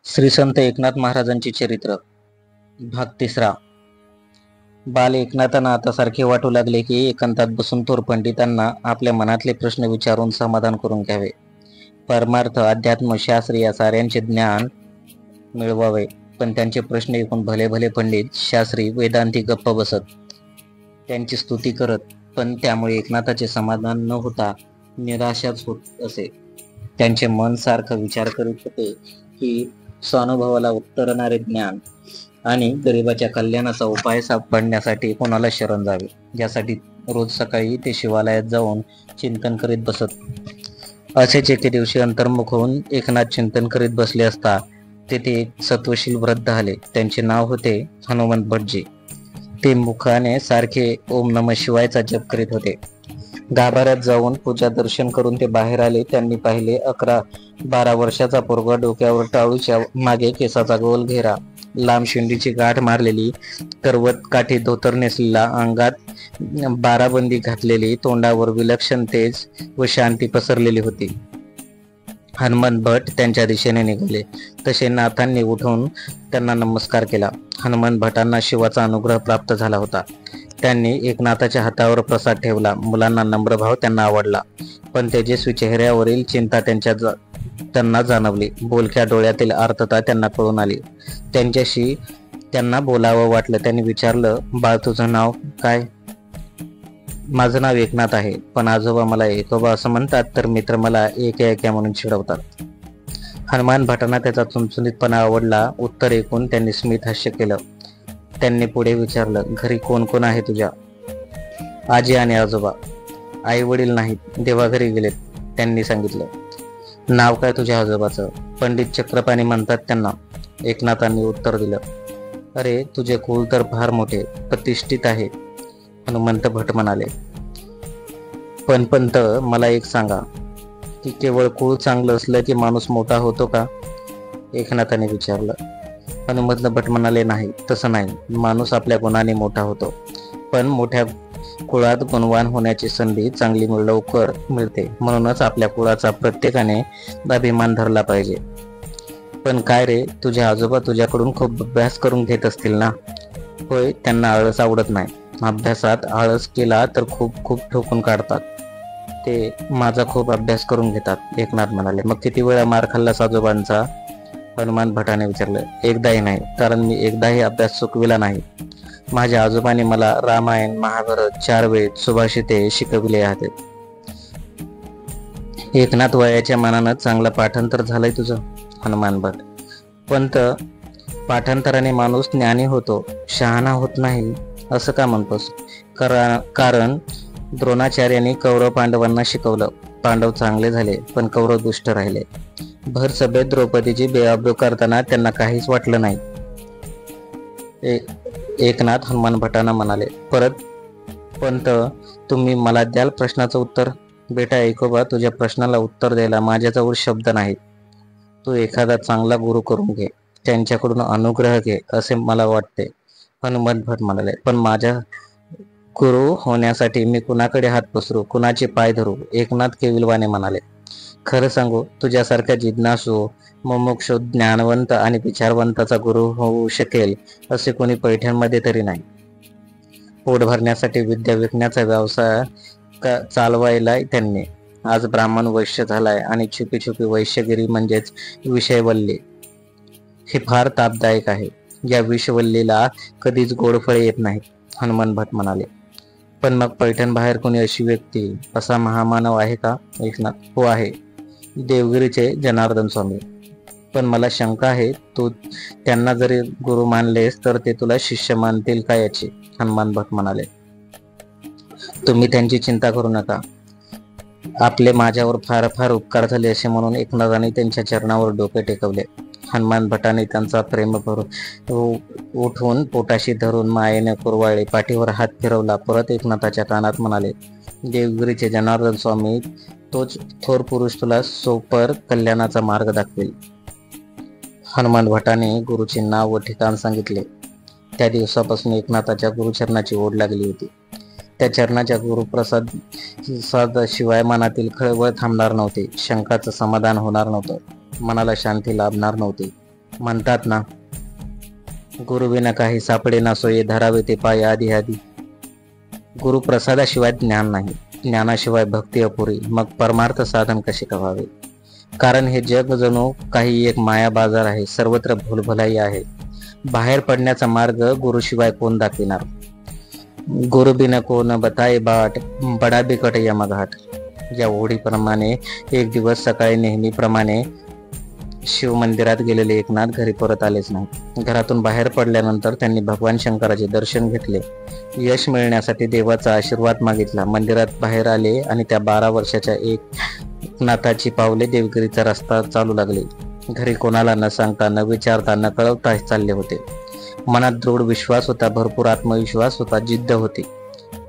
श्री संत एकनाथ महाराजांचे चरित्र भाग 3. बाल एकनाथांना आता सारखे वाटू लागले की एकांतात बसून थोर पंडितांना आपल्या मनातले प्रश्न विचारून समाधान करून घ्यावे. परमार्थ, अध्यात्म, शास्त्र या साऱ्यांचे ज्ञान मिळवावे. पण त्यांचे प्रश्न ऐकून भले भले पंडित शास्त्री वेदांती गप्प बसत, त्यांची स्तुती करत, पण त्यामुळे एकनाथाचे समाधान न होता निराशाच होत असे. त्यांचे मन सारखं विचार करीत होते की स्वानुभवाला उत्तरणारे ज्ञान आणि गरिबाच्या कल्याणाचा उपाय सापडण्यासाठी कोणाला शरण जावे, यासाठी रोज सकाळी ते शिवालयात जाऊन चिंतन करीत बसत. असेच एके दिवशी अंतर्मुख होऊन एकनाथ चिंतन करीत बसले असता तेथे एक सत्वशील वृद्ध आले. त्यांचे नाव होते हनुमंत भटजी. ते मुखाने सारखे ओम नमः शिवायचा जप करीत होते. गाभाऱ्यात जाऊन पूजा दर्शन करून ते बाहेर आले. त्यांनी पाहिले 11-12 वर्षाचा पोरगा, डोक्यावर टाळूच्या मागे केसाचा गोल घेरा, लांब शेंडीची गाठ मारलेली, करवत काठी धोतर नेसलेला, अंगात बाराबंदी घातलेली, तोंडावर विलक्षण तेज व शांती पसरलेली होती. हनुमंत भट त्यांच्या दिशेने निघाले. तसे नाथांनी उठून त्यांना नमस्कार केला. हनुमंत भटांना शिवाचा अनुग्रह प्राप्त झाला होता. त्यांनी एकनाथाच्या हातावर प्रसाद ठेवला. मुलांना नम्रभाव त्यांना आवडला, पण तेजस्वी चेहऱ्यावरील चिंता त्यांना जाणवली. बोलक्या डोळ्यातील आर्तता त्यांना कळून आली. त्यांच्याशी त्यांना बोलावं वाटलं. त्यांनी विचारलं, बाळ, तुझं नाव काय? माझं नाव एकनाथ आहे, पण आजोबा मला एकोबा असं म्हणतात, तर मित्र मला एक्या म्हणून चिडवतात. हनुमान भटांना त्याचा चुणचुणीतपणा आवडला. उत्तर ऐकून त्यांनी स्मित हास्य केलं. त्यांनी पुढे विचारलं, घरी कोण कोण आहे तुझ्या? आजी आणि आजोबा. आई वडील नाहीत, देवाघरी गेलेत, त्यांनी सांगितलं. नाव काय तुझ्या आजोबाचं? पंडित चक्रपाणी म्हणतात त्यांना, एकनाथांनी उत्तर दिलं. अरे, तुझे कुल तर फार मोठे, प्रतिष्ठित आहे, हनुमंत भट म्हणाले. पण पंत, मला एक सांगा की केवळ कुळ चांगलं असलं की माणूस मोठा होतो का? एकनाथाने विचारलं. हनुमंत भट म्हणाले, नाही, तसं नाही. माणूस आपल्या गुणाने मोठा होतो, पण मोठ्या कुळात गुणवान होण्याची संधी चांगली लवकर मिळते. म्हणूनच आपल्या कुळाचा प्रत्येकाने अभिमान धरला पाहिजे. पण काय रे, तुझे आजोबा तुझ्याकडून खूप अभ्यास करून घेत असतील ना? होय, त्यांना आळस आवडत नाही. अभ्यासात आळस केला तर खूप खूप ठोकून काढतात. ते माझा खूप अभ्यास करून घेतात, एकनाथ म्हणाले. मग किती वेळा मार खाल्लास आजोबांचा? हनुमान भटाने विचारलं. एकदाही नाही, कारण मी एकदाही अभ्यास चुकविला नाही. माझ्या आजोबांनी मला रामायण, महाभारत, 4 वेद, सुभाषिते शिकविले आहेत. एकनाथ, वयाच्या मानानं चांगलं पाठांतर झालंय तुझं. हनुमान भट. पंत, पाठांतराने माणूस ज्ञानी होतो, शहाणा होत नाही, असं का म्हणतोस? कारण द्रोणाचार्यांनी कौरव पांडवांना शिकवलं. पांडव चांगले झाले, पण कौरव दुष्ट राहिले. भर सभेत द्रौपदीची बेआबरू करताना त्यांना काहीच वाटलं नाही. एकनाथ हनुमान भटांना म्हणाले. परत, पंत, तुम्ही मला द्याल प्रश्नाचं उत्तर? बेटा ऐकोबा, तुझ्या प्रश्नाला उत्तर द्यायला माझ्याजवळ शब्द नाहीत. तू एखादा चांगला गुरु करून घे, त्यांच्याकडून अनुग्रह घे, असे मला वाटते, हनुमंत भट म्हणाले. पण माझ्या गुरु होण्यासाठी मी कुणाकडे हात पसरू, कुणाचे पाय धरू? एकनाथ केविलवाने म्हणाले. खरं सांगू, तुझ्यासारख्या जिज्ञासू, मुमुक्षु, ज्ञानवंत आणि विचारवंताचा गुरु होऊ शकेल असे कोणी पैठणमध्ये तरी नाही. पोट भरण्यासाठी विद्या विकण्याचा व्यवसाय चालवायला त्यांनी आज ब्राह्मण वैश्य झालाय आणि छुपी छुपी वैश्यगिरी म्हणजेच विषयवल्ली. हे फार तापदायक आहे. या विषवल्लीला कधीच गोडफळे येत नाहीत, हनुमान भट म्हणाले. पण मग पैठण बाहेर कोणी अशी व्यक्ती, असा महामानव आहे का? एकनाथ. हो आहे, देवगिरीचे जनार्दन स्वामी. पण मला शंका आहे, तू त्यांना जरी गुरु मानलेस तर ते तुला शिष्य मानतील का याची, हनुमान भट म्हणाले. तुम्ही त्यांची चिंता करू नका. आपले माझ्यावर फार फार उपकार झाले असे म्हणून एकनाथाने त्यांच्या चरणावर डोके टेकवले. हनुमान भटाने त्यांचा प्रेम उठवून पोटाशी धरून मायेने कुरवाळले. पाठीवर हात फिरवला. परत एकनाथाच्या कानात म्हणाले, देवगिरीचे जनार्दन स्वामी, तोच थोर पुरुष तुला सोपर कल्याणाचा मार्ग दाखवेल. हनुमान भटाने गुरुचे नाव व ठिकाण सांगितले. त्या दिवसापासून एकनाथाच्या गुरुचरणाची ओढ लागली होती. त्या चरणाच्या गुरुप्रसाद शिवाय मनातील खळबळ थांबणार नव्हते. शंकाचं समाधान होणार नव्हतं. मनाला शांती लाभणार नव्हती. म्हणतात ना, गुरुविना काही सापडे ना सोये, धरावे ते पाय आधी आधी. गुरुप्रसादाशिवाय ज्ञान नाही, ज्ञानाशिवाय भक्ती अपुरी, मग परमार्थ साधन कसे करावे. कारण हे जग जणू काही एक माया बाजार आहे, सर्वत्र भूलभुलाई आहे. बाहेर पडण्याचा मार्ग गुरुशिवाय कोण दाखविणार. गुरु बिन कोण बताए बाट, बडा बिकट यमघाट. या ओढीप्रमाणे एक दिवस सकाळी नेहमीप्रमाणे शिव मंदिरात गेलेले एकनाथ घरी परत आलेच नाही. घरातून बाहेर पडल्यानंतर त्यांनी भगवान शंकराचे दर्शन घेतले. यश मिळण्यासाठी देवाचा आशीर्वाद मागितला. मंदिरात बाहेर आले आणि त्या 12 वर्षाच्या एकनाथाची पावले देवगिरीचा रस्ता चालू लागले. घरी कोणाला न सांगता, न विचारता, न कळवता चालले होते. मनात दृढ विश्वास होता, भरपूर आत्मविश्वास होता, जिद्द होती,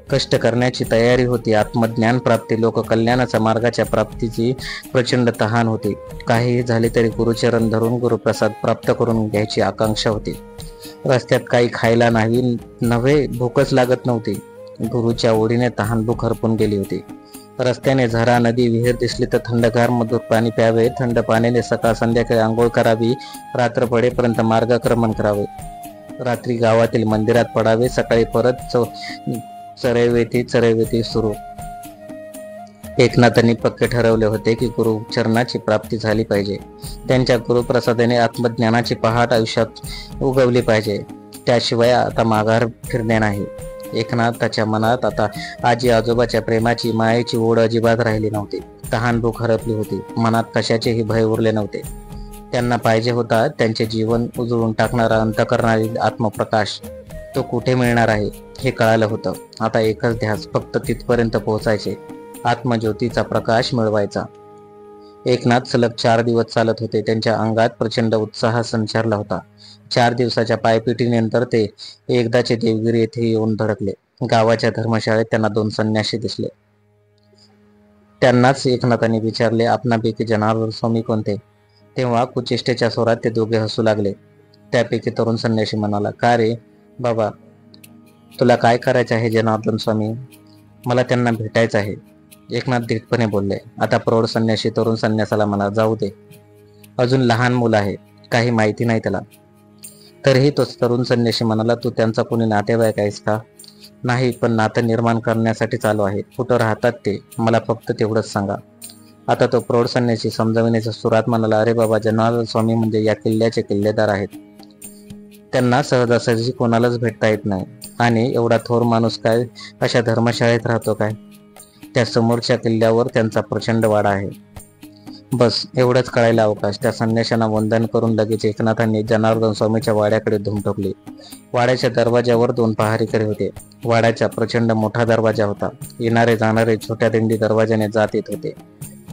कष्ट करण्याची तयारी होती. आत्मज्ञान प्राप्ती, लोककल्याणाच्या मार्गाच्या प्राप्तीची प्रचंड तहान होती. काहीही झाले तरी गुरुचरण धरून गुरुप्रसाद प्राप्त करून घ्यायची आकांक्षा होती. रस्त्यात काही खायला नव्हे, भूकच लागत नव्हती. गुरुच्या ओढीने तहान भूक हरपून गेली होती. रस्त्याने झरा, नदी, विहीर दिसली तर थंडगार मधुर पाणी प्यावे. थंड पाण्याने सकाळ संध्याकाळी आंघोळ करावी. रात्र पडेपर्यंत मार्गक्रमण करावे. रात्री गावातील मंदिरात पडावे. सकाळी परत चरैवेती सुरू. एकनाथांनी पक्के ठरवले होते की गुरुचरणाची प्राप्ती झाली पाहिजे. त्यांच्या गुरुप्रसादाने आत्मज्ञानाची पहाट आयुष्यात उगवली पाहिजे. त्याशिवाय आता माघार फिरणे नाही. एकनाथाच्या मनात आता आजी आजोबाच्या प्रेमाची, मायेची ओढ अजिबात राहिली नव्हती. तहान भूक हरपली होती. मनात कशाचेही भय उरले नव्हते. त्यांना पाहिजे होता त्यांचे जीवन उजळून टाकणारा अंतःकरणारी आत्मप्रकाश. तो कुठे मिळणार आहे हे कळालं होतं. आता एकच ध्यास, फक्त तिथपर्यंत पोहोचायचे, आत्मज्योतीचा प्रकाश मिळवायचा. एकनाथ सलग 4 दिवस चालत होते. त्यांच्या अंगात प्रचंड उत्साह संचारला होता. 4 दिवसाच्या पायपिटीनंतर ते एकदाचे देवगिरी येथे येऊन धडकले. गावाच्या धर्मशाळेत त्यांना 2 संन्यासी दिसले. त्यांनाच एकनाथांनी विचारले, आपणापैकी जनार्दन स्वामी कोणते. तेव्हा कुचेष्टेच्या स्वरात ते दोघे हसू लागले. त्यापैकी तरुण संन्यासी म्हणाला, का रे बाबा, तुला काय करायचं आहे जनार्दन स्वामी. मला त्यांना भेटायचं आहे. एकनाथ धीटपणे बोलले. आता प्रौढ संन्यासी तरुण संन्यासाला म्हणा, जाऊ दे, अजून लहान मुलं आहे, काही माहिती नाही त्याला. तरीही तोच तरुण संन्यासी म्हणाला, तू त्यांचा कोणी नातेवाईक आहेस का. नाही, पण नातं निर्माण करण्यासाठी चालू आहे. कुठं राहतात ते मला फक्त तेवढंच सांगा. आता तो प्रौढ संन्यासी समजावण्याच्या सुरात म्हणाला, अरे बाबा, जनार्दन स्वामी म्हणजे या किल्ल्याचे किल्लेदार आहेत. त्यांना सहजासहजी कोणालाच भेटता येत नाही. आणि एवढा थोर माणूस काय अशा धर्मशाळेत राहतो काय. त्या समोरच्या किल्ल्यावर त्यांचा प्रचंड वाडा आहे. बस एवढंच कळायला अवकाश. त्या संन्याशांना वंदन करून लगेच एकनाथांनी जनार्दन स्वामीच्या वाड्याकडे धूम ठोकली. वाड्याच्या दरवाज्यावर 2 पहारेकरी होते. वाड्याचा प्रचंड मोठा दरवाजा होता. येणारे जाणारे छोट्या दिंडी दरवाजाने जात येत होते.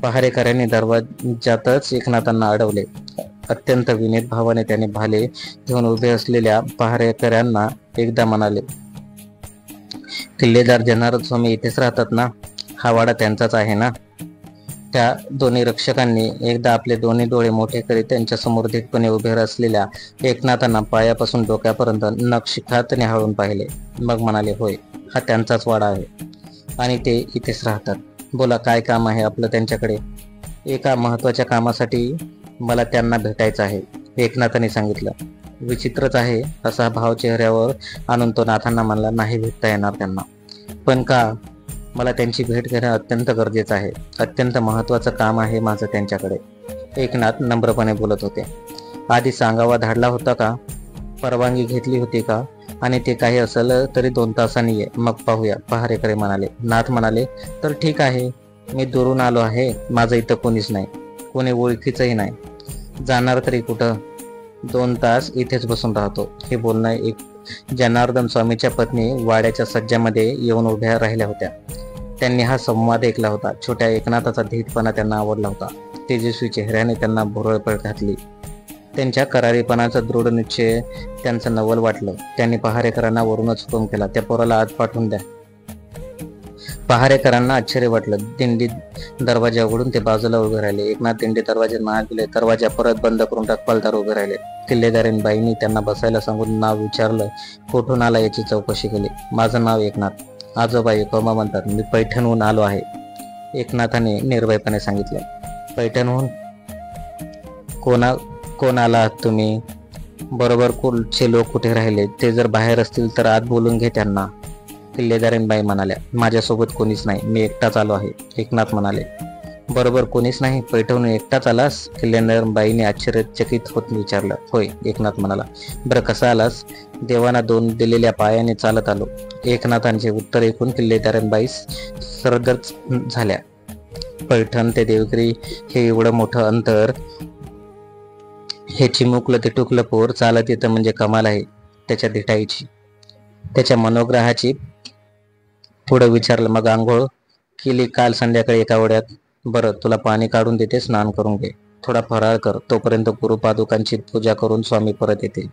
पहारेकऱ्यांनी दरवाजातच एकनाथांना अडवले. अत्यंत विनीत भावाने त्याने भाले घेऊन उभे असलेल्या पहारेकऱ्यांना एकदा म्हणाले, किल्लेदार जनार्दन स्वामी इथेच राहतात ना. हा वाडा त्यांचाच आहे ना. त्या दोन्ही रक्षकांनी एकदा आपले दोन्ही डोळे मोठे करीत त्यांच्या समोर धीटपणे उभे असलेल्या एकनाथांना पायापासून डोक्यापर्यंत नखशिखात निहाळून पाहिले. मग म्हणाले, होय, हा त्यांचाच वाडा आहे आणि ते इथेच राहतात. बोला, काय काम आहे आपलं त्यांच्याकडे. एका महत्वाच्या कामासाठी मला त्यांना भेटायचं आहे, एकनाथांनी सांगितलं. विचित्रच आहे असा भाव चेहऱ्यावर आणून तो नाथांना म्हणला, नाही भेटता येणार त्यांना. पण का. मला त्यांची भेट घेणं अत्यंत गरजेचं आहे. अत्यंत महत्वाचं काम आहे माझं त्यांच्याकडे. एकनाथ नम्रपणे बोलत होते. आधी सांगावा धाडला होता का. परवानगी घेतली होती का. आणि ते काही असलं तरी 2 तासांनी ये, मग पाहूया, पहारेकरी म्हणाले. नाथ म्हणाले, तर ठीक आहे, मी दुरून आलो आहे. माझं इथं कोणीच नाही, कोणी ओळखीचंही नाही. जाणार तरी कुठं. 2 तास इथेच बसून राहतो. हे बोलणं एक जनार्दन स्वामीच्या पत्नी वाड्याच्या सज्जामध्ये येऊन उभ्या राहिल्या होत्या. त्यांनी हा संवाद ऐकला होता. छोट्या एकनाथाचा धीटपणा त्यांना आवडला होता. तेजस्वी चेहऱ्याने त्यांना भुरळपळ घातली. त्यांच्या करारीपणाचा दृढ निश्चय त्यांचं नवल वाटलं. त्यांनी पहारेकरांना वरूनच हुकूम केला, त्या पोराला आत पाठवून द्या. पहारेकरांना आश्चर्य वाटलं. दिंडी दरवाजा उघडून ते बाजूला उभे राहिले. एकनाथ दिंडी दरवाज्यात मागे गेले. दरवाजा परत बंद करून टकपालदार उभे राहिले. किल्लेदारीन बाईंनी त्यांना बसायला सांगून नाव विचारलं. कुठून आला याची चौकशी केली. माझं नाव एकनाथ. आजोबा एकोमा म्हणतात. मी पैठणहून आलो आहे, एकनाथाने निर्भयपणे सांगितलं. पैठणहून कोण आलात तुम्ही? बरोबर कुलचे लोक कुठे राहिले? ते जर बाहेर असतील तर आत बोलून घे त्यांना. किल्लेदारीणबाई म्हणाल्या. माझ्यासोबत कोणीच नाही, मी एकटाच आलो आहे. एकनाथ म्हणाले. बरोबर कोणीच नाही? पैठवून एकटाच आलास? किल्लेदारीणबाईने आश्चर्यचकित होत विचारलं. होय, एकनाथ म्हणाला. बरं कसा आलास? देवाना 2 दिलेल्या पायाने चालत आलो. एकनाथांचे उत्तर ऐकून किल्लेदारीणबाई सरदच झाल्या. पैठण ते देवगिरी हे एवढं मोठं अंतर, हे चिमुकलं ते टुकलं पोर चालत येतं म्हणजे कमाल आहे त्याच्या धिटाईची, त्याच्या मनोग्रहाची. पुढे विचारलं, मग आंघोळ केली काल संध्याकाळी एका ओढ्यात? बरं, तुला पाणी काढून देते, स्नान करून घे, थोडा फराळ कर, तोपर्यंत गुरुपादुकांची पूजा करून स्वामी परत येतील.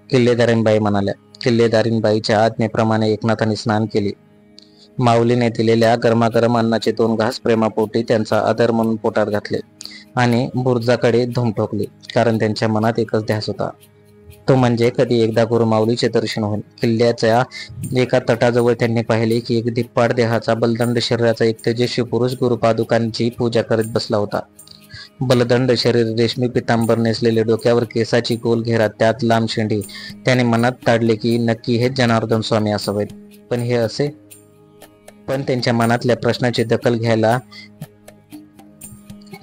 किल्लेदारीणबाई म्हणाल्या. किल्लेदारीणबाईच्या आज्ञेप्रमाणे एकनाथाने स्नान केले. माऊलीने दिलेल्या गरमागरम अन्नाचे 2 घास प्रेमापोटी त्यांचा आदर म्हणून पोटात घातले आणि बुर्जाकडे धूम ठोकले, कारण त्यांच्या मनात एकच ध्यास होता, तो म्हणजे कधी एकदा गुरु माऊलीचे दर्शन होईल. किल्ल्याच्या एका तटाजवळ त्यांनी पाहिले की एक धिप्पाड देहाचा बलदंड शरीराचा एक तेजस्वी पुरुष गुरुपादुकांची पूजा करत बसला होता. बलदंड शरीर, रेशमी पितांबर नेसलेले, डोक्यावर केसाची गोल घेरा, त्यात लांब शेंडी. त्याने मनात ताडले की नक्की हेच जनार्दन स्वामी असावेत. पण हे असे? पण त्यांच्या मनातल्या प्रश्नाची दखल घ्यायला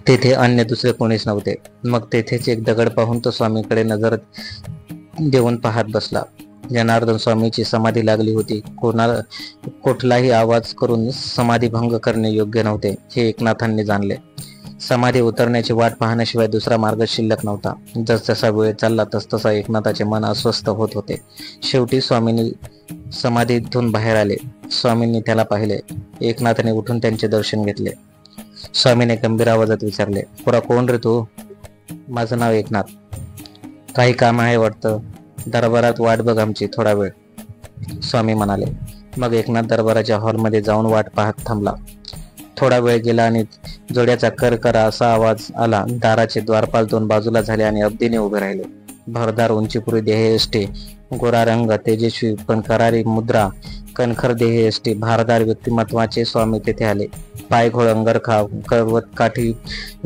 तेथे अन्य दुसरे कोणीच नव्हते. मग तेथेच एक दगड पाहून तो स्वामीकडे नजर देऊन पाहत बसला. जनार्दन स्वामीची समाधी लागली होती. कुठलाही आवाज करून समाधी भंग करणे योग्य नव्हते हे एकनाथांनी जाणले. समाधी उतरण्याची वाट पाहण्याशिवाय दुसरा मार्ग शिल्लक नव्हता. जसजसा वेळ चालला तसतसा एकनाथाचे मन अस्वस्थ होत होते. शेवटी स्वामींनी समाधीतून बाहेर आले. स्वामींनी त्याला पाहिले. एकनाथाने उठून त्यांचे दर्शन घेतले. स्वामीने गंभीर आवाजात विचारले, पुरा कोण रे तू? माझं नाव एकनाथ. काही काम आहे वाटतं? दरबारात वाट बघ आमची, थोडा वेळ, स्वामी म्हणाले. मग एकनाथ दरबाराच्या हॉलमध्ये जाऊन वाट पाहत थांबला. थोडा वेळ गेला आणि जोड्याचा करकरा असा आवाज आला. दाराचे द्वारपाल 2 बाजूला झाले आणि अब्दीने उभे राहिले. भरदार उंचीपुरी देहयष्टी, गोरा रंग, तेजस्वी पण करारी मुद्रा, कणखर देहयष्टी, भारदार व्यक्तिमत्वाचे स्वामी तेथे आले. पायघोळ अंगरखा, करवत काठी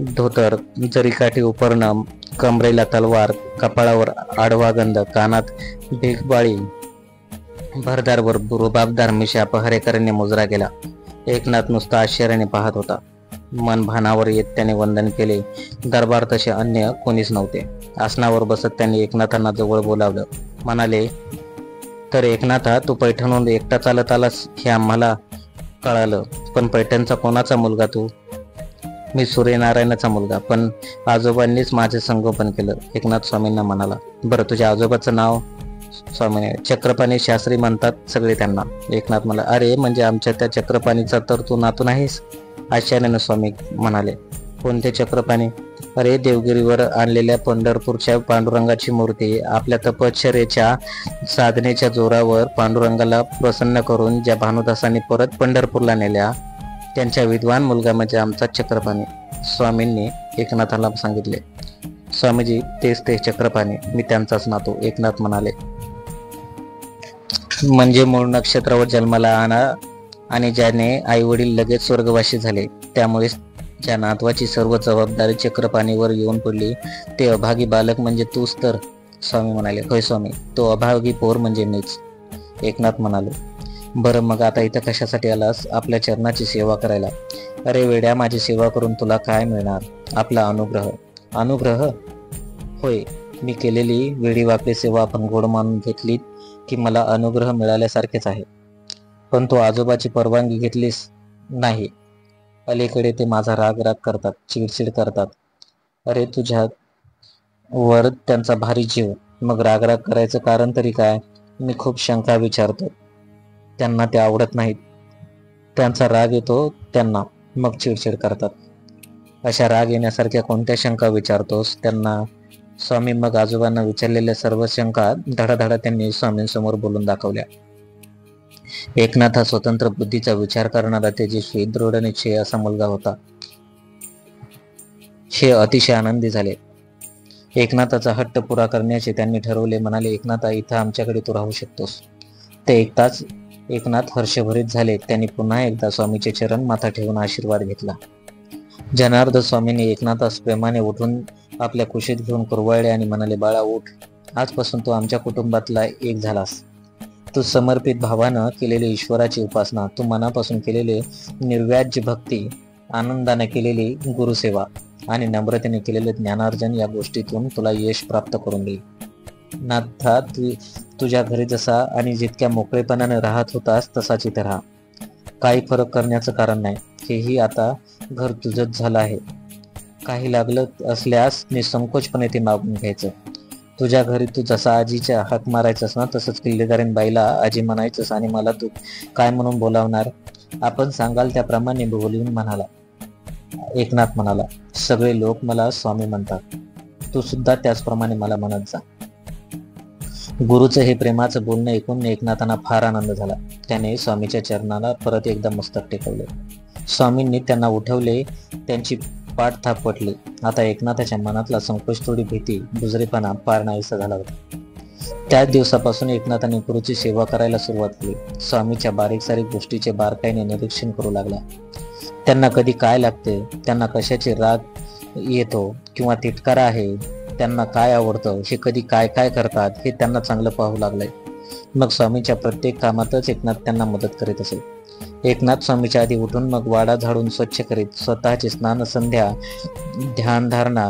धोतर, जरीकाठी उपरणं, कमरेला तलवार, कपाळावर आडवा गंध, कानात भिगबाळी, भरदारवर रुबाबदार मिशा पहरेकरांनी मुजरा केला. एकनाथ नुसता आश्चर्याने पाहत होता. मन भानावर येत त्याने वंदन केले. दरबार तसे अन्य कोणीच नव्हते. आसनावर बसत त्यांनी एकनाथांना जवळ बोलावलं. म्हणाले, तर एकनाथा, तू पैठणहून एकटा चालत आलास हे आम्हाला कळालं, पण पैठणचा कोणाचा मुलगा तू? मी सूर्यनारायणाचा मुलगा, पण आजोबांनीच माझे संगोपन केलं, एकनाथ स्वामींना म्हणाला. बरं, तुझ्या आजोबाचं नाव? स्वामीने. चक्रपाणी शास्त्री म्हणतात सगळे त्यांना. एकनाथ म्हणाला. अरे, म्हणजे आमच्या त्या चक्रपाणीचा तर तू नातू नाहीस? आश्चर्याने स्वामी म्हणाले. कोणते चक्रपाणी? अरे, देवगिरीवर आणलेल्या पंढरपूरच्या पांडुरंगाची मूर्ती. आपल्या तपश्चर्येच्या साधनेच्या जोरावर पांडुरंगाला प्रसन्न करून ज्या भानुदासांनी परत पंढरपूरला नेल्या, त्यांच्या विद्वान मुलगा म्हणजे आमचा चक्रपाणी, स्वामींनी एकनाथाला सांगितले. स्वामीजी, तेच ते चक्रपाणी, मी त्यांचाच नातू, एकनाथ म्हणाले. म्हणजे मूळ नक्षत्रावर जन्माला आणा आणि ज्याने आई वडील लगेच स्वर्गवासी झाले, त्यामुळे ज्या नातवाची सर्व जबाबदारी चक्रपाणीवर येऊन पडली, ते अभागी बालक म्हणजे तूच तर? स्वामी म्हणाले. होय स्वामी, तो अभागी पोर म्हणजे मीच, एकनाथ म्हणाले. बरं, मग आता इथं कशासाठी आलास? आपल्या चरणाची सेवा करायला. अरे वेड्या, माझी सेवा करून तुला काय मिळणार? आपला अनुग्रह. अनुग्रह? होय, मी केलेली वेडीवाकडी सेवा आपण गोड मानून घेतली की मला अनुग्रह मिळाल्यासारखेच आहे. पण तू आजोबाची परवानगी घेतलीस नाही. अलीकडे ते माझा राग करतात, चिडचिड करतात. अरे, तुझ्या वर त्यांचा भारी जीव, मग राग करायचं कारण तरी काय? मी खूप शंका विचारतो. त्यांना ते आवडत नाहीत, त्यांचा राग येतो त्यांना, मग चिडचिड करतात. अशा राग येण्यासारख्या कोणत्या शंका विचारतोस त्यांना? स्वामी मग आजोबांना विचारलेल्या सर्व शंका धडाधडा त्यांनी स्वामींसमोर बोलून दाखवल्या. एकनाथ हा स्वतंत्र बुद्धीचा विचार करणारा, तेजस्वी, दृढ निश्चय असा मुलगा होता. हे अतिशय आनंदी झाले. एकनाथाचा हट्ट पुरा करण्याचे त्यांनी ठरवले. म्हणाले, एकनाथा, इथं आमच्याकडे तू राहू शकतोस. ते ऐकताच एकनाथ हर्षभरीत झाले. त्यांनी पुन्हा एकदा स्वामीचे चरण माथा ठेवून आशीर्वाद घेतला. जनार्दन स्वामींनी एकनाथास प्रेमाने उठून आपल्या कुशीत घेऊन कुरवाळले आणि म्हणाले, बाळा उठ, आजपासून तू आमच्या कुटुंबातला एक झालास. तू समर्पित भावानं केलेली ईश्वराची उपासना, तू मनापासून केलेले निर्व्याज भक्ती, आनंदाने केलेली गुरुसेवा आणि नम्रतेने केलेले ज्ञानार्जन या गोष्टीतून तुला यश प्राप्त करून देईल. नाथा, तुझ्या घरी जसा आणि जितक्या मोकळेपणाने राहत होतास तसाच इथे राहा. काही फरक करण्याचं कारण नाही. हेही आता घर तुझंच झालं आहे. काही लागलं असल्यास निसंकोचपणे ते मागून घ्यायचं. तुझ्या घरी तू जसा आजीच्या हाक मारायचंस ना, तसंच किल्लेदारीन बाईला आजी म्हणायचंस आणि मला तू काय म्हणून बोलावणार? आपण सांगाल त्याप्रमाणे बोलून म्हणाला. एकनाथ म्हणाला, सगळे लोक मला स्वामी म्हणतात, तू सुद्धा त्याचप्रमाणे मला म्हणत जा. गुरुचं हे प्रेमाचं बोलणं ऐकून एकनाथांना फार आनंद झाला. त्याने स्वामीच्या चरणाला परत एकदा मस्तक टेकवले. स्वामींनी त्यांना उठवले, त्यांची पाठ थापटली. आता एकनाथाच्या मनातला संकोच, थोडी भीती, बुजरेपणा पार नाहीसा झाला होता. त्याच दिवसापासून एकनाथाने गुरुची सेवा करायला सुरुवात केली. स्वामीच्या बारीक सारीक गोष्टीचे बारकाईने निरीक्षण करू लागला. त्यांना कधी काय लागते, त्यांना कशाचे राग येतो किंवा तिटकारा आहे, त्यांना काय आवडतं, हे कधी काय काय करतात, हे त्यांना चांगलं पाहू लागलंय. मग स्वामीच्या प्रत्येक कामातच एकनाथ त्यांना मदत करीत असे. एकनाथ स्वामीच्या आधी उठून मग वाडा झाडून स्वच्छ करीत, स्वतःची स्नान, संध्या, ध्यानधारणा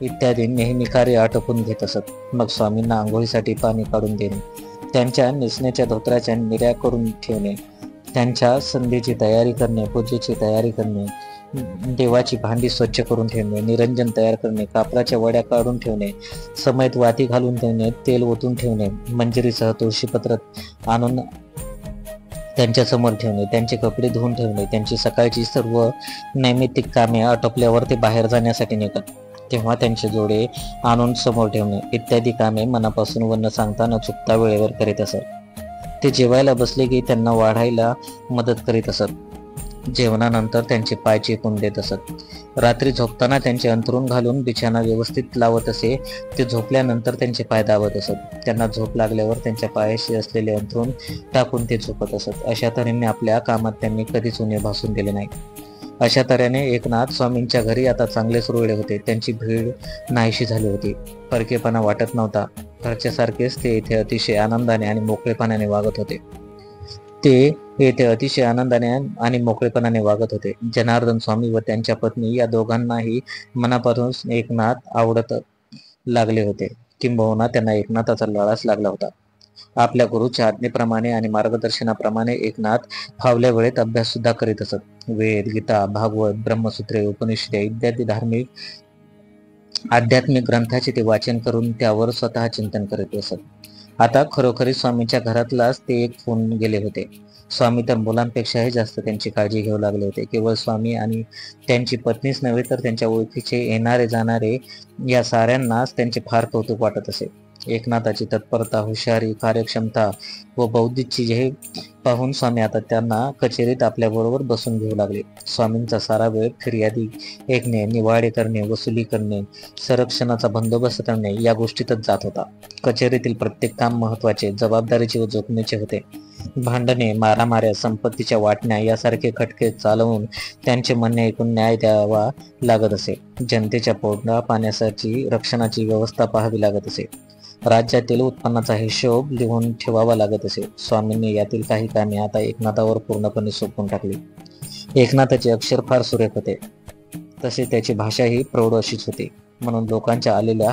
इत्यादी नेहमी कार्य आटोपून घेत असत. मग स्वामींना आंघोळीसाठी पाणी काढून देणे, त्यांच्या नेसण्याच्या धोत्राच्या निर्या करून ठेवणे, त्यांच्या संध्येची तयारी करणे, पूजेची तयारी करणे, देवाची भांडी स्वच्छ करून ठेवणे, निरंजन तयार करणे, कापराच्या वड्या काढून ठेवणे, समयत वाती घालून ठेवणे, तेल ओतून ठेवणे, मंजिरीसह तुळशीपत्र आणून त्यांच्या समोर ठेवणे, त्यांचे कपडे धुवून ठेवणे, त्यांची सकाळची सर्व नैमित्तिक कामे आटोपल्यावर ते बाहेर जाण्यासाठी निघत, तेव्हा त्यांचे जोडे आणून समोर ठेवणे इत्यादी कामे मनापासून व न सांगता न चुकता वेळेवर करीत असत. ते जेवायला बसले की त्यांना वाढायला मदत करीत असत. जेवणानंतर त्यांचे पाय चेपून देत असत. रात्री झोपताना त्यांचे अंथरूण घालून बिछाना व्यवस्थित लावत असे. ते झोपल्यानंतर त्यांचे पाय दाबत असत. त्यांना झोप लागल्यावर त्यांच्या पायाशी असलेले अंथरूण टाकून ते झोपत असत. अशा तऱ्हेने आपल्या कामात त्यांनी कधीच उणे भासून दिले नाही. अशा तऱ्हेने एकनाथ स्वामींच्या घरी आता चांगलेच रुळले होते. त्यांची भीड नाहीशी झाली होती. परकेपणा वाटत नव्हता. घरच्यासारखेच ते येथे अतिशय आनंदाने आणि मोकळेपणाने वागत होते. आणि मोकळेपणाने वागत होते. जनार्दन स्वामी व त्यांच्या पत्नी या दोघांनाही मनापासून एकनाथ आवडत लागले होते. किंबहुना त्यांना एकनाथाचा लळाच लागला होता. आपल्या गुरुच्या आज्ञेप्रमाणे आणि मार्गदर्शनाप्रमाणे एकनाथ फावल्या वेळेत अभ्यास सुद्धा करीत असत. वेद, गीता, भागवत, ब्रह्मसूत्रे, उपनिषदे इत्यादी आध्यात्मिक ग्रंथाचे ते वाचन करून त्यावर स्वतः चिंतन करीत असत. आता खरोखरी स्वामींच्या घरातलाच ते एक फोन गेले होते. स्वामी तर मुलांपेक्षाही जास्त त्यांची काळजी घेऊ लागले होते. केवळ स्वामी आणि त्यांची पत्नीच नव्हे तर त्यांच्या ओळखीचे येणारे जाणारे या साऱ्यांनाच त्यांचे फार कौतुक वाटत असे. एकनाथाची तत्परता, हुशारी, कार्यक्षमता व बौद्धिकची हे पाहून स्वामी आता त्यांना कचेरीत आपल्याबरोबर बसून घेऊ लागले. स्वामींचा सारा वेळ फिर्यादी ऐकणे, निवाडे करणे, वसुली करणे, संरक्षणाचा बंदोबस्त करणे या गोष्टीतच जात होता. कचेरीतील प्रत्येक काम महत्वाचे, जबाबदारीचे व जोखमीचे होते. भांडणे, मारामाऱ्या, संपत्तीच्या वाटण्या यासारखे खटके चालवून त्यांचे म्हणणे ऐकून न्याय द्यावा लागत असे. जनतेच्या पोटा पाण्याची रक्षणाची व्यवस्था पाहावी लागत असे. राज्यातील उत्पन्नाचा हिशोब लिहून ठेवावा लागत असे. स्वामींनी यातील काही कामे आता एकनाथावर पूर्णपणे सोपवून टाकली. एकनाथाचे अक्षर फार सुरेख होते, तसे त्याची भाषाही प्रौढ अशीच होती. म्हणून लोकांच्या आलेल्या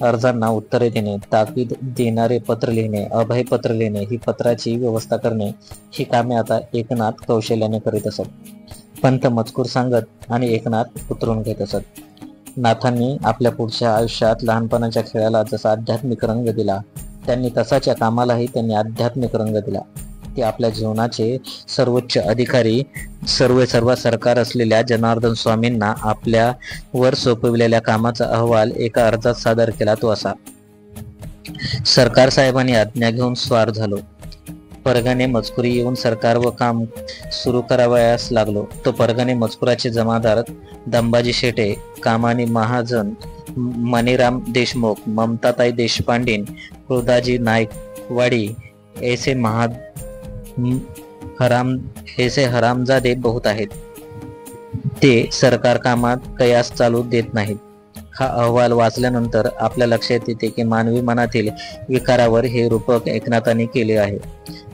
अर्जांना उत्तरे देणे, ताकीद देणारे पत्र लिहिणे, अभयपत्र लिहिणे, ही पत्राची व्यवस्था करणे ही कामे आता एकनाथ कौशल्याने करीत असत. पंत मजकूर सांगत आणि एकनाथ उतरून घेत असत. नाथांनी आपल्या पुढच्या आयुष्यात लहानपणाच्या खेळाला जसा आध्यात्मिक रंग दिला, त्यांनी तसाच्या कामालाही त्यांनी आध्यात्मिक रंग दिला. ते आपल्या जीवनाचे सर्वोच्च अधिकारी, सर्व सरकार असलेल्या जनार्दन स्वामींना आपल्यावर सोपविलेल्या कामाचा अहवाल एका अर्जात सादर केला. तो असा: सरकार साहेबांनी आज्ञा घेऊन स्वार झालो. परगणे मजकुरी येऊन सरकार व काम सुरू करावयास लागलो. तो परगणे मजकुराचे जमादार दंबाजी शेटे, कामानी महाजन, मणिराम देशमुख, ममताताई देशपांडेन, कृदाजी नाईकवाडी ऐसे हरामजादे बहुत आहेत. ते सरकार कामात कयास चालू देत नाहीत. हा अहवाल वाचल्यानंतर आपल्या लक्षात येते की मानवी मनातील विकारावर हे रूपक एकनाथांनी केले आहे.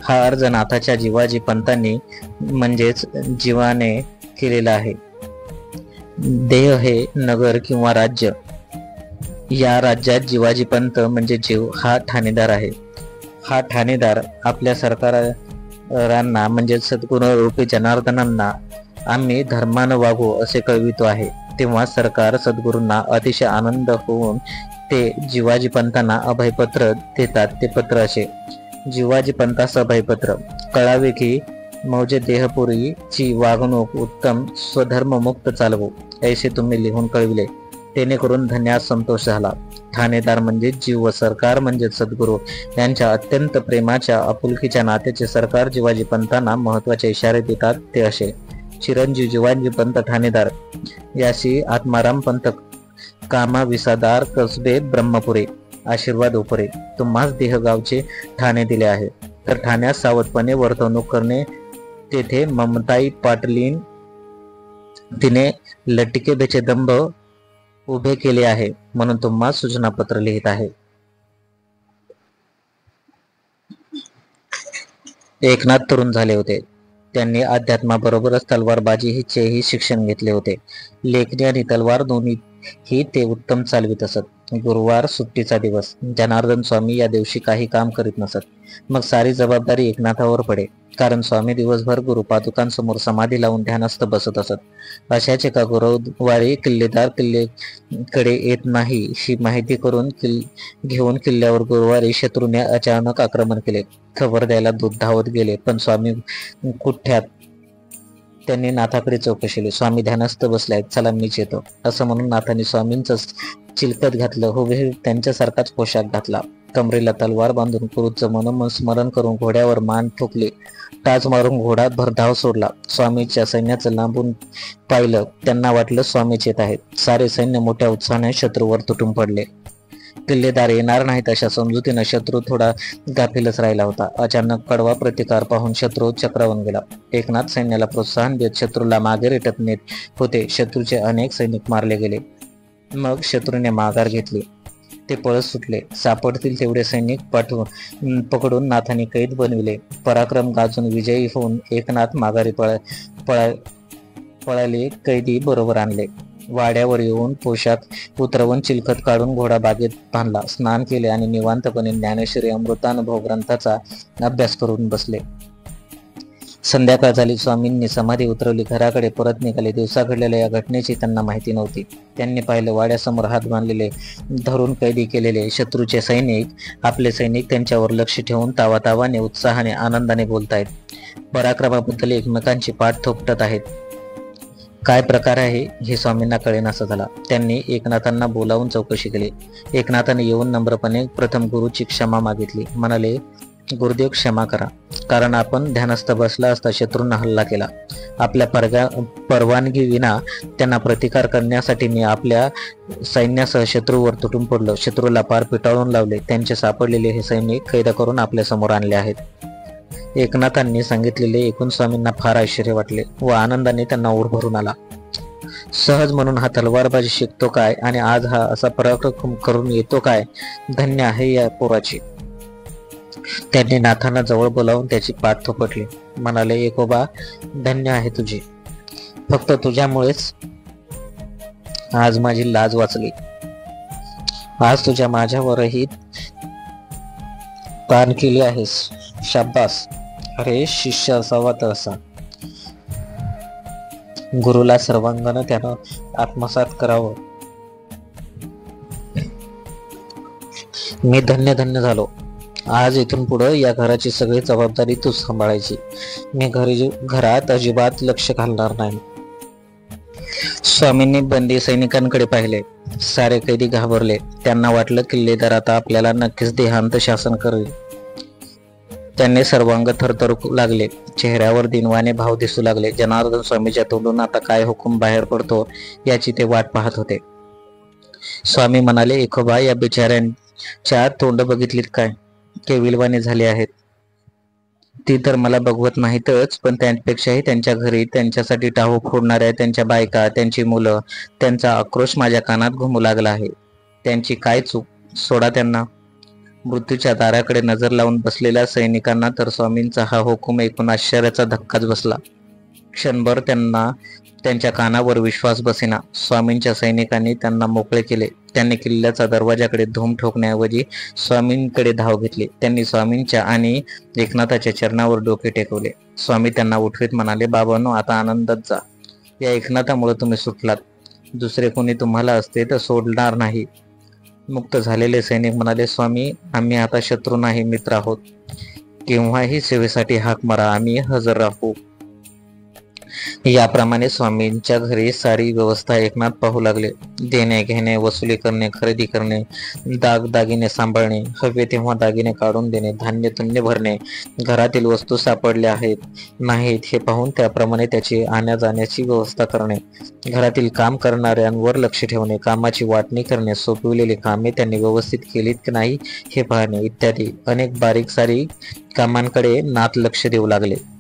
हा अर्ज नाथाच्या जिवाजी पंतांनी म्हणजेच जीवाने केलेला आहे. देह हे नगर किंवा राज्य. या राज्यात जिवाजी पंत म्हणजे जीव हा ठाणेदार आहे. हा ठाणेदार आपल्या सरकारांना म्हणजे सद्गुरू रूपी जनार्दनांना आम्ही धर्मानं वागू असे कळवितो आहे. तेव्हा सरकार सद्गुरूंना अतिशय आनंद होऊन ते जिवाजी पंतांना अभयपत्र देतात. ते पत्र असे: जिवाजी पंतास अभयपत्र. कळावे की मौजे देहपुरीची वागणूक उत्तम स्वधर्ममुक्त चालवू ऐसे तुम्ही लिहून कळविले. तेणेकरून धन्यास संतोष झाला. ठाणेदार म्हणजे जीव व सरकार म्हणजे सद्गुरू यांच्या अत्यंत प्रेमाच्या आपुलकीच्या नात्याचे सरकार जिवाजी पंतांना महत्वाचे इशारे देतात. ते असे: चिरंजीव जिवाजी पंत ठाणेदार याशी आत्माराम पंत कामा विसादार कसबे ब्रह्मपुरे आशीर्वाद उपरे. तुम्हास देहगावचे ठाणे दिले आहे, तर ठाण्यास सावधपणे वर्तवणूक करणे. तेथे ममताई पाटलीन तिने लटिके दंभ उभे केले आहे, म्हणून तुम्हास सूचनापत्र लिहित आहे. एकनाथ तरुण झाले होते. त्यांनी अध्यात्माबरोबरच तलवारबाजीचेही शिक्षण घेतले होते. लेखणी आणि तलवार दोन्हीही ते उत्तम चालवित असत. गुरुवार सुट्टीचा दिवस. जनार्दन स्वामी या दिवशी काही काम करीत नसत. मग सारी जबाबदारी एकनाथावर पडे, कारण स्वामी दिवसभर गुरुपादुकांसमोर समाधी लावून ध्यानस्थ बसत असत. अशाच एका गुरुवारी किल्लेदार किल्लेकडे येत नाही ही माहिती करून घेऊन किल्ल्यावर गुरुवारी शत्रूने अचानक आक्रमण केले. खबर द्यायला दूत धावत गेले, पण स्वामी कुठ्यात. त्यांनी नाथाकडे चौकशी केली. स्वामी ध्यानस्थ बसले आहेत, चला मीच येतो असं म्हणून नाथाने स्वामींचं चिलकत घातलं. हुबेहूब त्यांच्यासारखाच पोशाख घातला. कमरेला तलवार बांधून गुरुचं मनस्मरण करून घोड्यावर मान ठोकली. टाच मारून घोडा भरधाव सोडला. स्वामीच्या सैन्याचं लांबून पाहिलं. त्यांना वाटलं स्वामीच येत आहेत. सारे सैन्य मोठ्या उत्साहाने शत्रूवर तुटून पडले. किल्लेदार येणार नाहीत अशा समजुतीनं शत्रू थोडा गाफीलच राहिला होता. अचानक कडवा प्रतिकार पाहून शत्रू चक्रावून गेला. एकनाथ सैन्याला प्रोत्साहन देत शत्रूला मागे रेटत नेत होते. शत्रूचे अनेक सैनिक मारले गेले. मग शत्रूने माघार घेतली. ते पळत सुटले. सापडतील तेवढे सैनिक पकडून नाथाने कैद बनविले. पराक्रम गाजून विजयी होऊन एकनाथ माघारी पळाले. कैदी बरोबर आणले. वाड्यावर येऊन पोशाख उतरवून चिलखत काढून घोडा बागेत बांधला. स्नान केले आणि निवांतपणे ज्ञानेश्वरी अमृतानुभव ग्रंथाचा अभ्यास करून बसले. संध्याकाळ झाली. स्वामींनी समाधी उतरवली. घराकडे परत निघाले. दिवसा घडलेल्या या घटनेची त्यांना माहिती नव्हती. त्यांनी पाहिलं, वाड्यासमोर हात बांधलेले धरून कैदी केलेले शत्रूचे सैनिक, आपले सैनिक त्यांच्यावर लक्ष ठेवून तावातावाने उत्साहाने आनंदाने बोलतायत. पराक्रमाबद्दल एकमेकांची पाठ थोपटत आहेत. काय प्रकार आहे हे स्वामींना कळेनासा झाला. त्यांनी एकनाथांना बोलावून चौकशी केली. एकनाथाने येऊन नम्रपणे प्रथम गुरुची क्षमा मागितली. म्हणाले, गुरुदेव क्षमा करा, कारण आपण ध्यानस्थ बसला असता शत्रूंना हल्ला केला. आपल्या परवानगी विना त्यांना प्रतिकार करण्यासाठी मी आपल्या सैन्यासह शत्रूवर तुटून पडलो. शत्रूला पार पिटाळून लावले. त्यांचे सापडलेले हे सैनिक कैद करून आपल्या समोर आणले आहेत. एकनाथांनी सांगितलेले ऐकून स्वामींना फार आश्चर्य वाटले व आनंदाने त्यांना ऊर भरून आला. सहज म्हणून हा तलवारबाजी शिकतो काय आणि आज हा असा पराक्रम करून येतो काय? धन्य आहे या पोराची. त्यांनी नाथांना जवळ बोलावून त्याची पाठ थोपटली. म्हणाले, एकोबा, धन्य आहे तुझी. फक्त तुझ्यामुळेच आज माझी लाज वाचली. आज तुझ्या माझ्यावरही ताण केली आहेस. शाब्बास. अरे शिष्य असावा तर असा. गुरुला सर्वांगानं त्यानं आत्मसात करावं. मी धन्य झालो. आज इथून पुढे या घराची सगळी जबाबदारी तू सांभाळायची. मी घरात अजिबात लक्ष घालणार नाही. स्वामींनी बंदी सैनिकांकडे पाहिले. सारे कैदी घाबरले. त्यांना वाटलं किल्लेदार आता आपल्याला नक्कीच देहांत शासन करेल. त्यांनी सर्वांग थरथरू लागले. चेहऱ्यावर दिनवाने भाव दिसू लागले. जनार्दन स्वामीच्या तोंडून आता काय हुकूम बाहेर पडतो याची ते वाट पाहत होते. स्वामी म्हणाले, एकोबा, या बिचाऱ्यांच्या तोंड बघितलीत काय? केविलवाने झाले आहेत. ती तर मला बघवत नाहीतच, पण त्यापेक्षाही त्यांच्या घरी त्यांच्यासाठी टाहो फोडणाऱ्या त्यांच्या बायका, त्यांची मुलं, त्यांचा आक्रोश माझ्या कानात घुमू लागला आहे. त्यांची काय चूक? सोडा त्यांना. मृत्यूच्या दाराकडे नजर लावून बसलेल्या सैनिकांना तर स्वामींचा हा हुकूम ऐकून आश्चर्याचा धक्काच बसला. क्षणभर त्यांना त्यांच्या कानावर विश्वास बसेना. स्वामींच्या सैनिकांनी त्यांना मोकळे केले. त्यांनी किल्ल्याचा दरवाजाकडे धूम ठोकण्याऐवजी स्वामींकडे धाव घेतली. त्यांनी स्वामींच्या आणि एकनाथाच्या चरणावर डोके टेकवले. स्वामी त्यांना उठवीत म्हणाले, बाबांनो, आता आनंदात जा. या एकनाथामुळे तुम्ही सुटलात. दुसरे कोणी तुम्हाला असते तर सोडणार नाही. मुक्त झालेले सैनिक म्हणाले, स्वामी, आम्ही आता शत्रू नाही, मित्र आहोत. केव्हाही सेवेसाठी हाक मारा, आम्ही हजर राहू. याप्रमाणे स्वामींच्या घरी सारी व्यवस्था एकनाथ पाहू लागले. देणे घेणे, वसुली करणे, खरेदी करणे, दागिने सांभाळणे, हवे तेव्हा दागिने काढून देणे, धान्य तुन्य भरणे, घरातील वस्तू सापडल्या आहेत नाहीत हे पाहून त्याप्रमाणे त्याची आण्या जाण्याची व्यवस्था करणे, घरातील काम करणाऱ्यांवर लक्ष ठेवणे, कामाची वाटणी करणे, सोपविलेली कामे त्यांनी व्यवस्थित केलीत की नाही हे पाहणे, इत्यादी अनेक बारीक सारी कामांकडे नाथ लक्ष देऊ लागले.